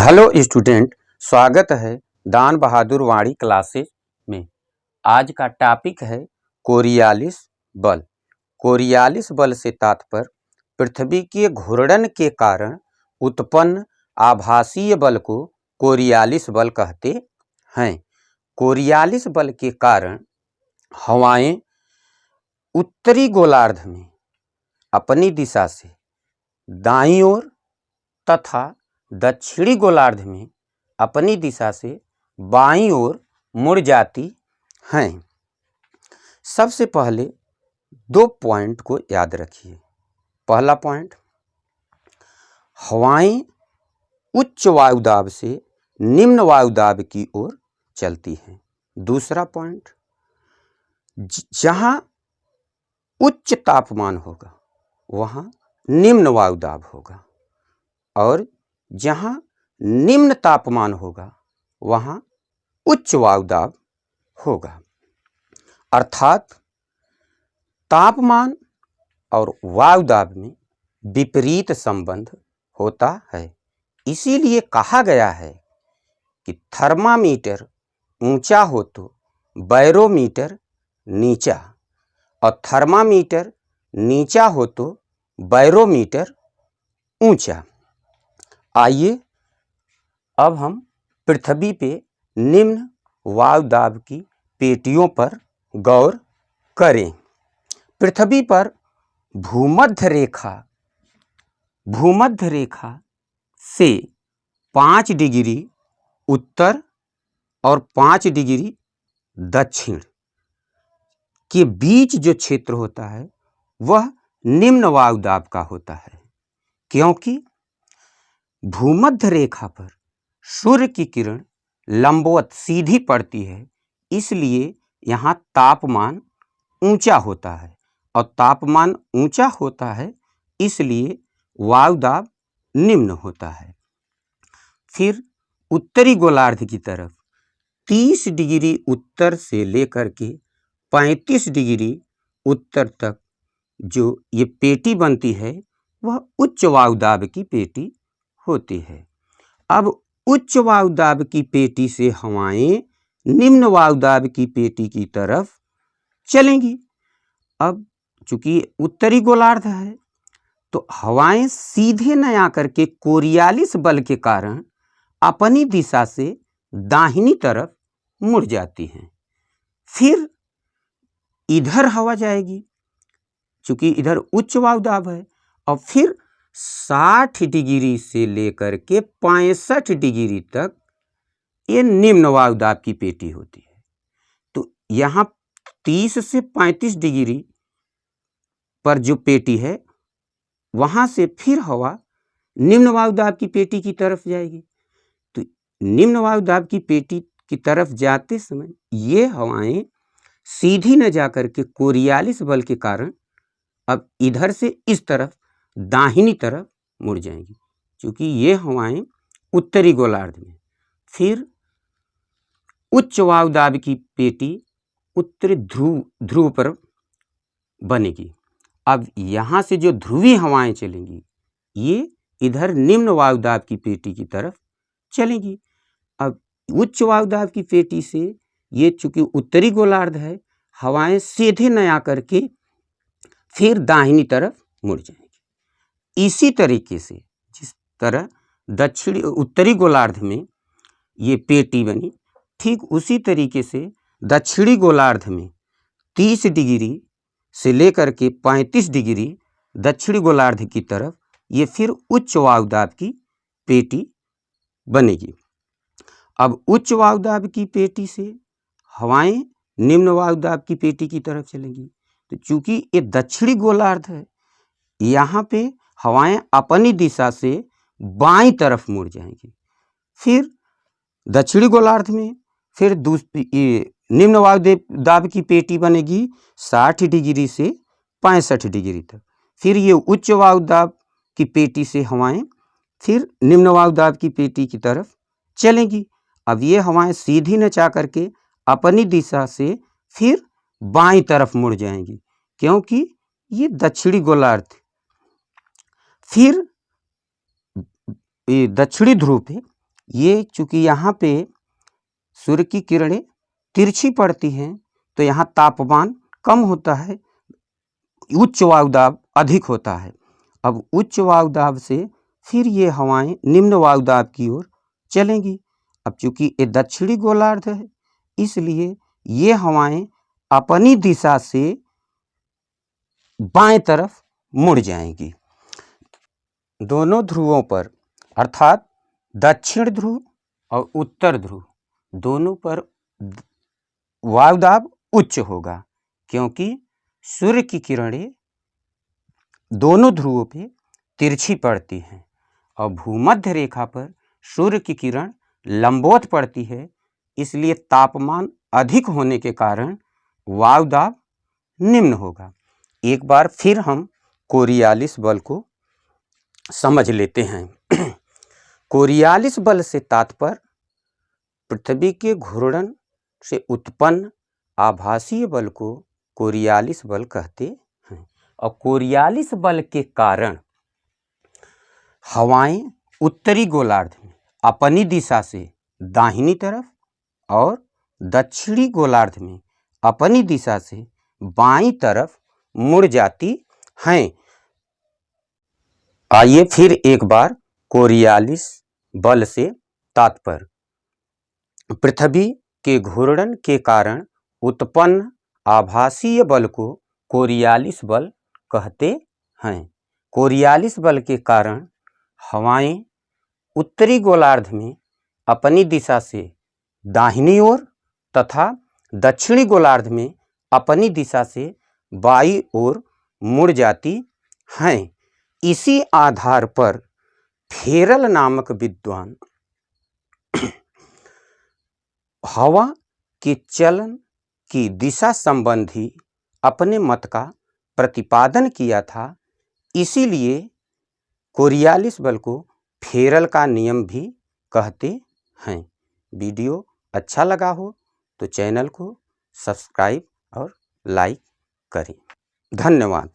Hello student, स्वागत है दान बहादुर वाणी क्लासेस में। आज का टॉपिक है कोरियालिस बल। कोरियालिस बल से तात्पर्य पृथ्वी के घूर्णन के कारण उत्पन्न आभासीय बल को कोरियालिस बल कहते हैं। कोरियालिस बल के कारण हवाएं उत्तरी गोलार्ध में अपनी दिशा से दाईं ओर तथा दक्षिणी गोलार्ध में अपनी दिशा से बाईं ओर मुड़ जाती हैं। सबसे पहले दो पॉइंट को याद रखिए। पहला पॉइंट, हवाएं उच्च वायुदाब से निम्न वायुदाब की ओर चलती हैं। दूसरा पॉइंट, जहां उच्च तापमान होगा वहां निम्न वायुदाब होगा और जहां निम्न तापमान होगा वहां उच्च वायुदाब होगा। अर्थात तापमान और वायुदाब में विपरीत संबंध होता है। इसीलिए कहा गया है कि थर्मामीटर ऊंचा हो तो बैरोमीटर नीचा और थर्मामीटर नीचा हो तो बैरोमीटर ऊंचा। आइए अब हम पृथ्वी पे निम्न वायुदाब की पेटियों पर गौर करें। पृथ्वी पर भूमध्य रेखा से 5 डिग्री उत्तर और 5 डिग्री दक्षिण के बीच जो क्षेत्र होता है वह निम्न वायुदाब का होता है, क्योंकि भूमध्य रेखा पर सूर्य की किरण लंबवत सीधी पड़ती है। इसलिए यहाँ तापमान ऊंचा होता है और तापमान ऊंचा होता है इसलिए वायुदाब निम्न होता है। फिर उत्तरी गोलार्ध की तरफ 30 डिग्री उत्तर से लेकर के 35 डिग्री उत्तर तक जो ये पेटी बनती है वह उच्च वायुदाब की पेटी होती है। अब उच्च वायुदाब की पेटी से हवाएं निम्न वायुदाब की पेटी की तरफ चलेंगी। अब चूंकि उत्तरी गोलार्ध है तो हवाएं सीधे न आकर के कोरियालिस बल के कारण अपनी दिशा से दाहिनी तरफ मुड़ जाती हैं। फिर इधर हवा जाएगी, चूंकि इधर उच्च वायुदाब है, और फिर 60 डिग्री से लेकर के 65 डिग्री तक ये निम्न वायुदाब की पेटी होती है। तो यहाँ 30 से 35 डिग्री पर जो पेटी है वहाँ से फिर हवा निम्न वायुदाब की पेटी की तरफ जाएगी। तो निम्न वायुदाब की पेटी की तरफ जाते समय ये हवाएं सीधी न जाकर के कोरियालिस बल के कारण अब इधर से इस तरफ दाहिनी तरफ मुड़ जाएंगी, क्योंकि ये हवाएं उत्तरी गोलार्ध में। फिर उच्च वायुदाब की पेटी उत्तरी ध्रुव पर बनेगी। अब यहाँ से जो ध्रुवीय हवाएं चलेंगी ये इधर निम्न वायुदाब की पेटी की तरफ चलेंगी। अब उच्च वायुदाब की पेटी से ये चूंकि उत्तरी गोलार्ध है, हवाएं सीधे न आकर के फिर दाहिनी तरफ मुड़ जाएंगी। इसी तरीके से जिस तरह दक्षिणी उत्तरी गोलार्ध में ये पेटी बनी, ठीक उसी तरीके से दक्षिणी गोलार्ध में 30 डिग्री से लेकर के 35 डिग्री दक्षिणी गोलार्ध की तरफ ये फिर उच्च वायुदाब की पेटी बनेगी। अब उच्च वायुदाब की पेटी से हवाएं निम्न वायुदाब की पेटी की तरफ चलेंगी। तो चूंकि ये दक्षिणी गोलार्ध है, यहाँ पे हवाएं अपनी दिशा से बाईं तरफ मुड़ जाएंगी। फिर दक्षिणी गोलार्ध में फिर निम्न वायुदाब की पेटी बनेगी 60 डिग्री से 65 डिग्री तक। फिर ये उच्च वायुदाब की पेटी से हवाएं फिर निम्न वायुदाब की पेटी की तरफ चलेंगी। अब ये हवाएं सीधी न जा करके अपनी दिशा से फिर बाईं तरफ मुड़ जाएंगी, क्योंकि ये दक्षिणी गोलार्ध। फिर दक्षिणी ध्रुव पे ये चूँकि यहाँ पे सूर्य की किरणें तिरछी पड़ती हैं तो यहाँ तापमान कम होता है, उच्च वायुदाब अधिक होता है। अब उच्च वायुदाब से फिर ये हवाएं निम्न वायुदाब की ओर चलेंगी। अब चूँकि ये दक्षिणी गोलार्ध है इसलिए ये हवाएं अपनी दिशा से बाएं तरफ मुड़ जाएंगी। दोनों ध्रुवों पर अर्थात दक्षिण ध्रुव और उत्तर ध्रुव दोनों पर वायुदाब उच्च होगा, क्योंकि सूर्य की किरणें दोनों ध्रुवों पे तिरछी पड़ती हैं और भूमध्य रेखा पर सूर्य की किरण लंबवत पड़ती है, इसलिए तापमान अधिक होने के कारण वायुदाब निम्न होगा। एक बार फिर हम कोरियालिस बल को समझ लेते हैं। कोरियालिस बल से तात्पर्य पृथ्वी के घूर्णन से उत्पन्न आभासीय बल को कोरियालिस बल कहते हैं। और कोरियालिस बल के कारण हवाएं उत्तरी गोलार्ध में अपनी दिशा से दाहिनी तरफ और दक्षिणी गोलार्ध में अपनी दिशा से बाईं तरफ मुड़ जाती हैं। आइए फिर एक बार कोरियालिस बल से तात्पर्य पृथ्वी के घूर्णन के कारण उत्पन्न आभासीय बल को कोरियालिस बल कहते हैं। कोरियालिस बल के कारण हवाएं उत्तरी गोलार्ध में अपनी दिशा से दाहिनी ओर तथा दक्षिणी गोलार्ध में अपनी दिशा से बाईं ओर मुड़ जाती हैं। इसी आधार पर फेरल नामक विद्वान हवा के चलन की दिशा संबंधी अपने मत का प्रतिपादन किया था, इसीलिए कोरियालिस बल को फेरल का नियम भी कहते हैं। वीडियो अच्छा लगा हो तो चैनल को सब्सक्राइब और लाइक करें। धन्यवाद।